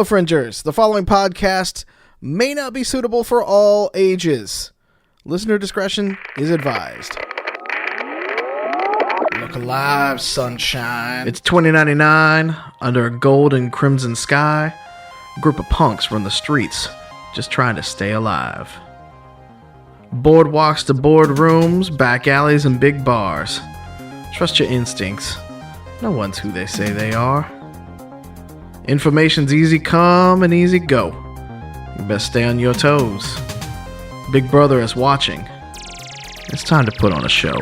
Hello, Fringers. The following podcast may not be suitable for all ages. Listener discretion is advised. Look alive, sunshine. It's 2099, under a gold and crimson sky. A group of punks run the streets, just trying to stay alive. Boardwalks to boardrooms, back alleys and big bars. Trust your instincts. No one's who they say they are. Information's easy come and easy go. You best stay on your toes. Big Brother is watching. It's time to put on a show.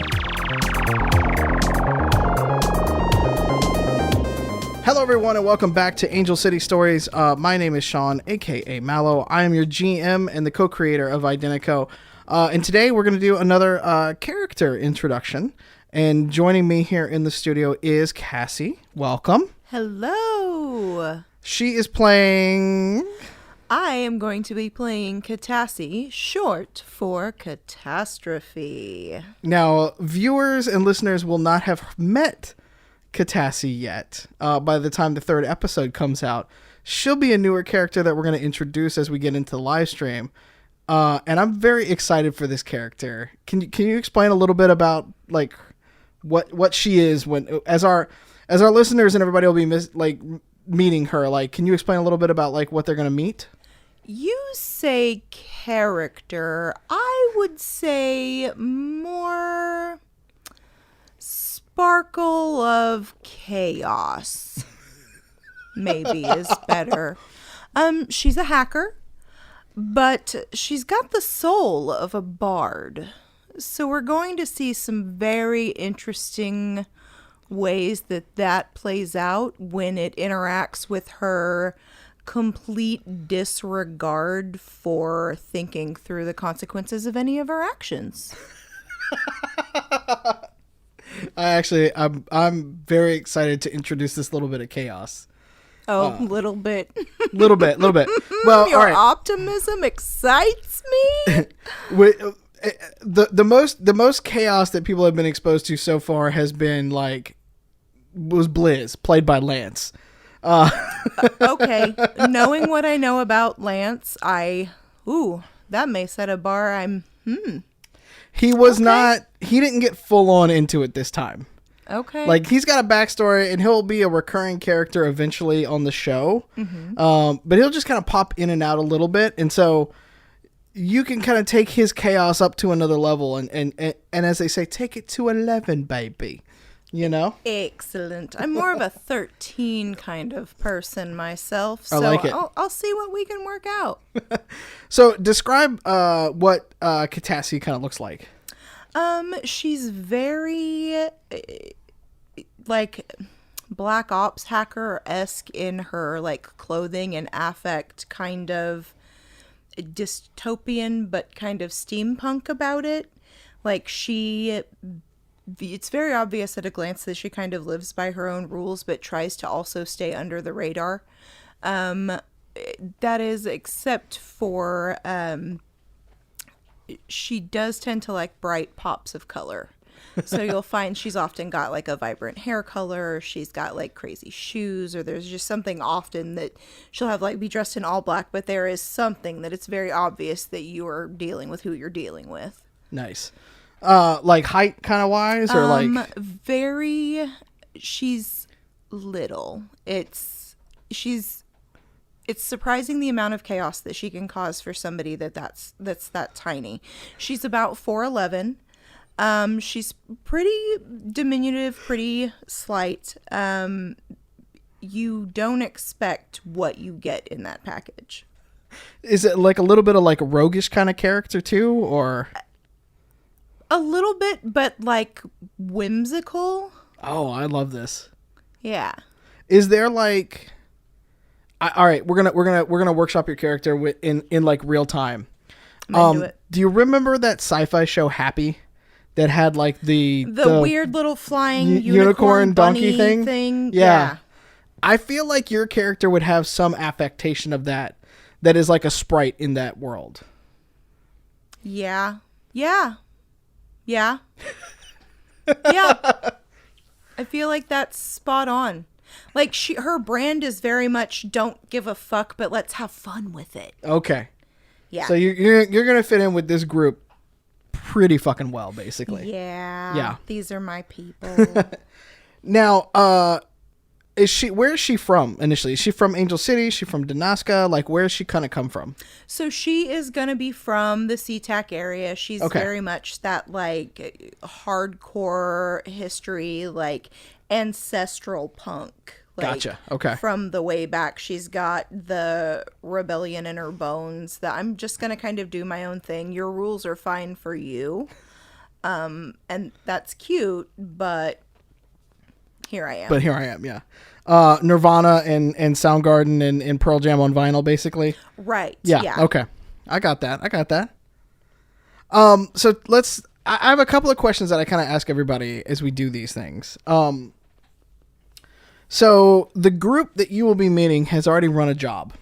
Hello everyone and welcome back to Angel City Stories. My name is Sean, aka Mallow. I am your GM and the co-creator of Identico. And today we're going to do another character introduction. And joining me here in the studio is Cassie. Welcome. Hello. She is playing... I am going to be playing Catassie, short for Catastrophe. Now, viewers and listeners will not have met Catassie yet. By the time the third episode comes out, she'll be a newer character that we're going to introduce as we get into the live stream. And I'm very excited for this character. Can you explain a little bit about like what she is as our listeners and everybody will be meeting her? Like, can you explain a little bit about like what they're going to meet? You say character. I would say more sparkle of chaos. Maybe is better. She's a hacker, but she's got the soul of a bard. So we're going to see some very interesting ways that plays out when it interacts with her complete disregard for thinking through the consequences of any of her actions. I'm very excited to introduce this little bit of chaos. Oh, little bit. Little bit. Well, your all right. Optimism excites me. The most chaos that people have been exposed to so far has been was Blizz, played by Lance. Okay, knowing what I know about Lance, that may set a bar. He was not. He didn't get full on into it this time. Okay. Like, he's got a backstory, and he'll be a recurring character eventually on the show. Mm-hmm. But he'll just kind of pop in and out a little bit, and so you can kind of take his chaos up to another level, and as they say, take it to 11, baby. You know? Excellent. I'm more of a 13 kind of person myself, so I like it. I'll see what we can work out. So describe what Catassie kind of looks like. She's very like Black Ops hacker-esque in her like clothing and affect, kind of dystopian but kind of steampunk about it. Like it's very obvious at a glance that she kind of lives by her own rules, but tries to also stay under the radar. That is, except for she does tend to like bright pops of color. So you'll find she's often got like a vibrant hair color, she's got like crazy shoes, or there's just something often that she'll have like be dressed in all black, but there is something that it's very obvious that you are dealing with who you're dealing with. Nice. Like height kind of wise, or she's little. It's surprising the amount of chaos that she can cause for somebody that's that tiny. She's about 4'11". She's pretty diminutive, pretty slight. You don't expect what you get in that package. Is it like a little bit of like a roguish kind of character too, or? A little bit, but like whimsical. Oh, I love this. Yeah. Is there like? All right, we're gonna workshop your character in like real time. I'm into it. Do you remember that sci-fi show Happy that had like the weird little flying unicorn donkey bunny thing? Yeah. I feel like your character would have some affectation of that is like a sprite in that world. Yeah. Yeah. I feel like that's spot on. Like her brand is very much don't give a fuck, but let's have fun with it. Okay. Yeah. So you're gonna fit in with this group pretty fucking well, basically. Yeah. Yeah. These are my people. Now, where is she from initially? Is she from Angel City? Is she from Danaska? Like, where does she kind of come from? So she is going to be from the SeaTac area. She's very much that, like, hardcore history, like, ancestral punk. Like, Gotcha. Okay. From the way back. She's got the rebellion in her bones that I'm just going to kind of do my own thing. Your rules are fine for you. And that's cute, but here I am. Yeah. Nirvana and Soundgarden and Pearl Jam on vinyl, basically. Right. Yeah. Okay. I got that. So I have a couple of questions that I kind of ask everybody as we do these things. So the group that you will be meeting has already run a job.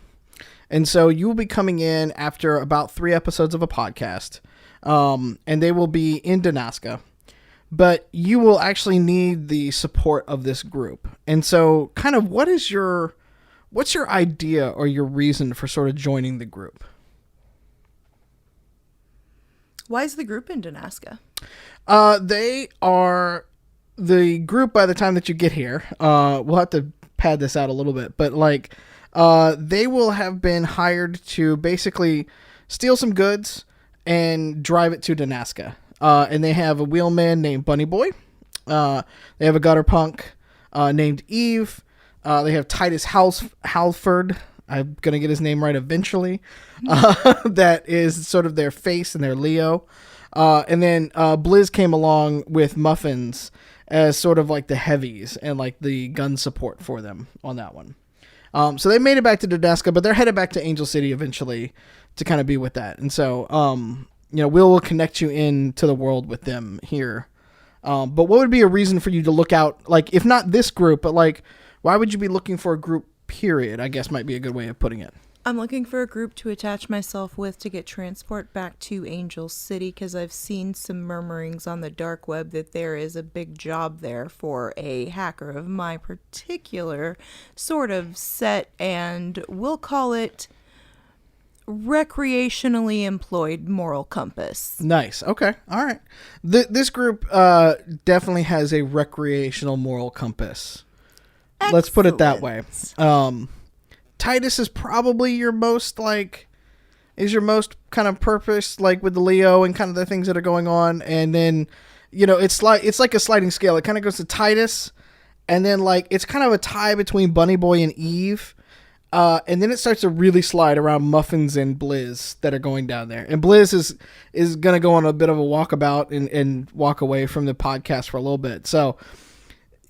And so you will be coming in after about 3 episodes of a podcast. And they will be in Danaska. But you will actually need the support of this group. And so kind of what's your idea or your reason for sort of joining the group? Why is the group in Danaska? They are the group by the time that you get here. We'll have to pad this out a little bit, but like they will have been hired to basically steal some goods and drive it to Danaska. And they have a wheelman named Bunny Boy. They have a gutter punk named Eve. They have Titus Halford. I'm going to get his name right eventually. That is sort of their face and their Leo. And then Blizz came along with Muffins as sort of like the heavies and like the gun support for them on that one. So they made it back to Danaska, but they're headed back to Angel City eventually to kind of be with that. And so, we'll connect you into the world with them here. But what would be a reason for you to look out, like, if not this group, but like, why would you be looking for a group, period, I guess might be a good way of putting it. I'm looking for a group to attach myself with to get transport back to Angel City because I've seen some murmurings on the dark web that there is a big job there for a hacker of my particular sort of set, and we'll call it recreationally employed moral compass. Nice. Okay. All right. This group definitely has a recreational moral compass. Excellent. Let's put it that way. Titus is probably your most kind of purpose, like with the Leo and kind of the things that are going on. And then, it's like a sliding scale. It kind of goes to Titus, and then like it's kind of a tie between Bunny Boy and Eve. And then it starts to really slide around Muffins and Blizz that are going down there. And Blizz is going to go on a bit of a walkabout and walk away from the podcast for a little bit. So,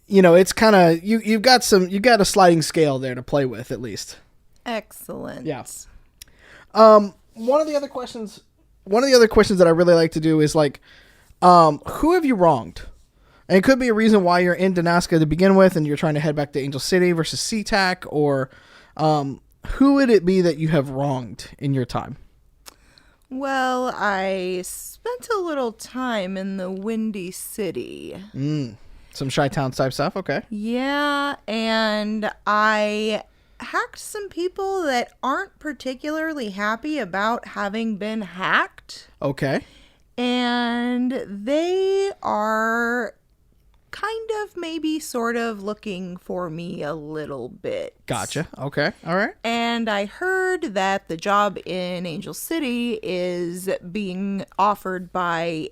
it's kind of, you've got a sliding scale there to play with at least. Excellent. Yeah. One of the other questions that I really like to do is like, who have you wronged? And it could be a reason why you're in Danaska to begin with and you're trying to head back to Angel City versus SeaTac, or who would it be that you have wronged in your time? Well, I spent a little time in the Windy City. Some Chi-Town type stuff, okay. Yeah, and I hacked some people that aren't particularly happy about having been hacked. Okay. And they are kind of maybe sort of looking for me a little bit. Gotcha. Okay. All right. And I heard that the job in Angel City is being offered by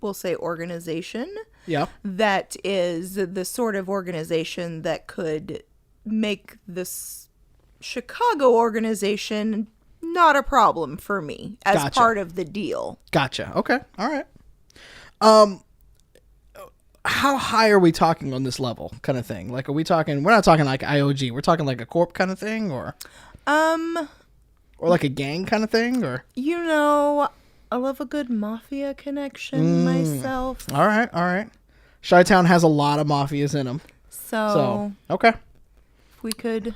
we'll say organization. Yeah. That is the sort of organization that could make this Chicago organization not a problem for me as Gotcha. part of the deal. Gotcha. Okay. All right. How high are we talking on this level kind of thing? Like, we're not talking like IOG. We're talking like a corp kind of thing, or like a gang kind of thing, or? I love a good mafia connection myself. All right. Chi-Town has a lot of mafias in them. So, okay. If we could.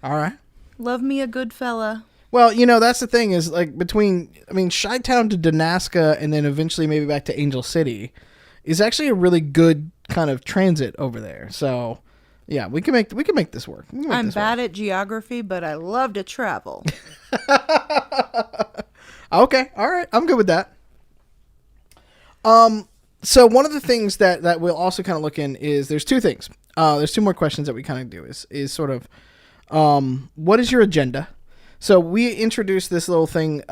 All right. Love me a good fella. Well, that's the thing is like Chi-Town to Danaska and then eventually maybe back to Angel City is actually a really good kind of transit over there. So, yeah, we can make this work. I'm bad at geography, but I love to travel. Okay, all right, I'm good with that. So one of the things that we'll also kind of look in is there's two things. There's two more questions that we kind of do is sort of what is your agenda? So we introduced this little thing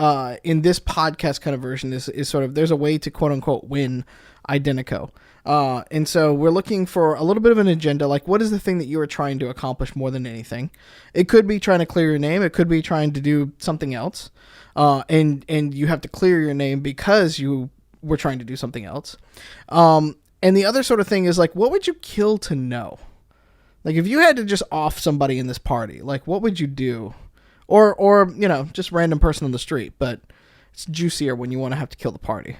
in this podcast kind of version is sort of there's a way to quote unquote win Identico. And so we're looking for a little bit of an agenda, like what is the thing that you are trying to accomplish more than anything? It could be trying to clear your name. It could be trying to do something else. And you have to clear your name because you were trying to do something else. And the other sort of thing is like, what would you kill to know? Like if you had to just off somebody in this party, like what would you do? Or just random person on the street, but it's juicier when you want to have to kill the party.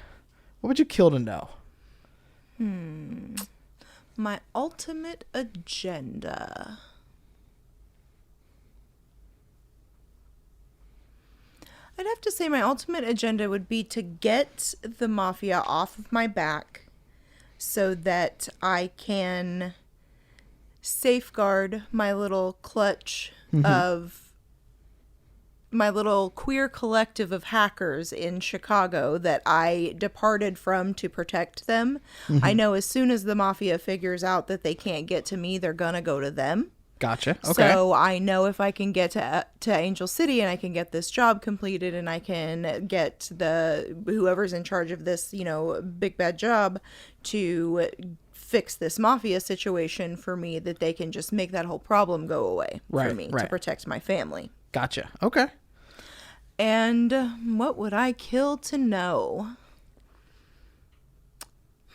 What would you kill to know? My ultimate agenda. I'd have to say my ultimate agenda would be to get the mafia off of my back so that I can safeguard my little clutch of my little queer collective of hackers in Chicago that I departed from to protect them. I know as soon as the mafia figures out that they can't get to me, they're going to go to them. Gotcha. Okay. So I know if I can get to Angel City and I can get this job completed and I can get whoever's in charge of this, big bad job to fix this mafia situation for me, that they can just make that whole problem go away for me to protect my family. Gotcha. Okay. And what would I kill to know?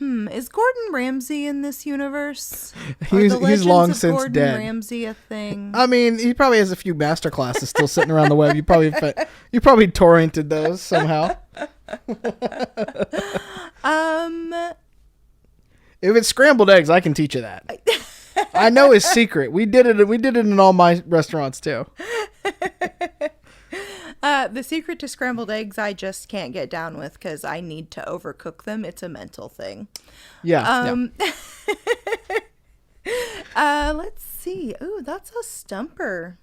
Is Gordon Ramsay in this universe? He's long since Gordon dead. Gordon Ramsay a thing? I mean, he probably has a few master classes still sitting around the web. You probably torrented those somehow. If it's scrambled eggs, I can teach you that. I know his secret. We did it in all my restaurants too. The secret to scrambled eggs I just can't get down with because I need to overcook them. It's a mental thing. Yeah. Let's see. Ooh, that's a stumper.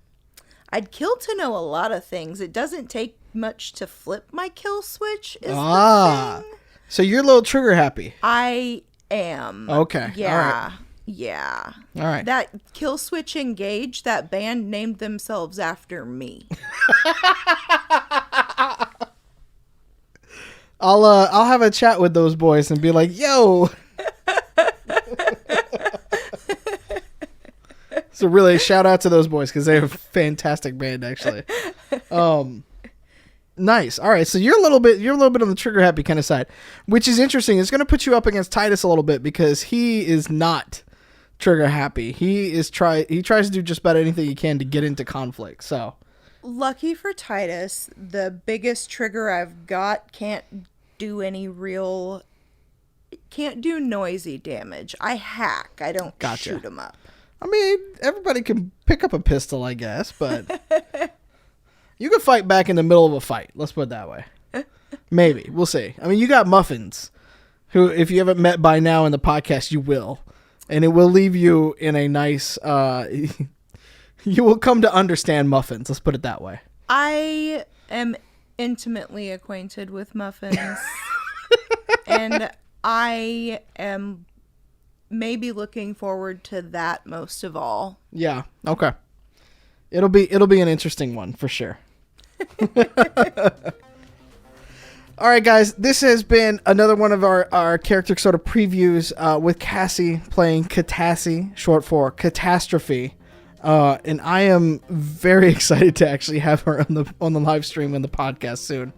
I'd kill to know a lot of things. It doesn't take much to flip my kill switch is the thing. So you're a little trigger happy. I am. Okay. Yeah. All right. Yeah. All right. That Kill Switch Engage, that band named themselves after me. I'll have a chat with those boys and be like, yo. So really, shout out to those boys because they're a fantastic band, actually. Nice. All right, so you're a little bit on the trigger happy kind of side, which is interesting. It's going to put you up against Titus a little bit because he is not trigger happy. He tries to do just about anything he can to get into conflict. So lucky for Titus, the biggest trigger I've got can't do noisy damage. I hack. I don't shoot him up. I mean, everybody can pick up a pistol, I guess, but you can fight back in the middle of a fight. Let's put it that way. Maybe. We'll see. I mean, you got Muffins, who, if you haven't met by now in the podcast, you will. And it will leave you in a nice... you will come to understand Muffins. Let's put it that way. I am intimately acquainted with Muffins. And I am maybe looking forward to that most of all. Yeah. Okay. It'll be an interesting one for sure. All right, guys. This has been another one of our character sort of previews with Cassie playing Catassie, short for Catastrophe. And I am very excited to actually have her on the live stream and the podcast soon.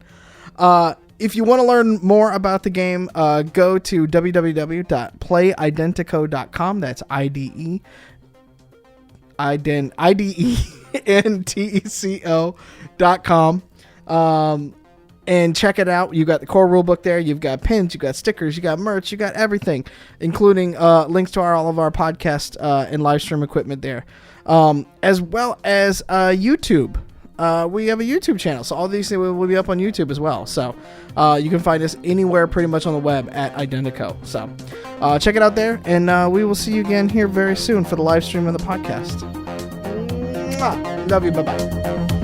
If you want to learn more about the game, go to www.playidentico.com. That's IDENTECO.com. And check it out. You got the core rulebook there. You've got pins, you got stickers, you got merch, you got everything, including links to all of our podcast and live stream equipment there, as well as YouTube we have a YouTube channel. So all these things will be up on YouTube as well. So you can find us anywhere pretty much on the web at Identico. So check it out there. And we will see you again here very soon for the live stream of the podcast. Love you. Bye-bye.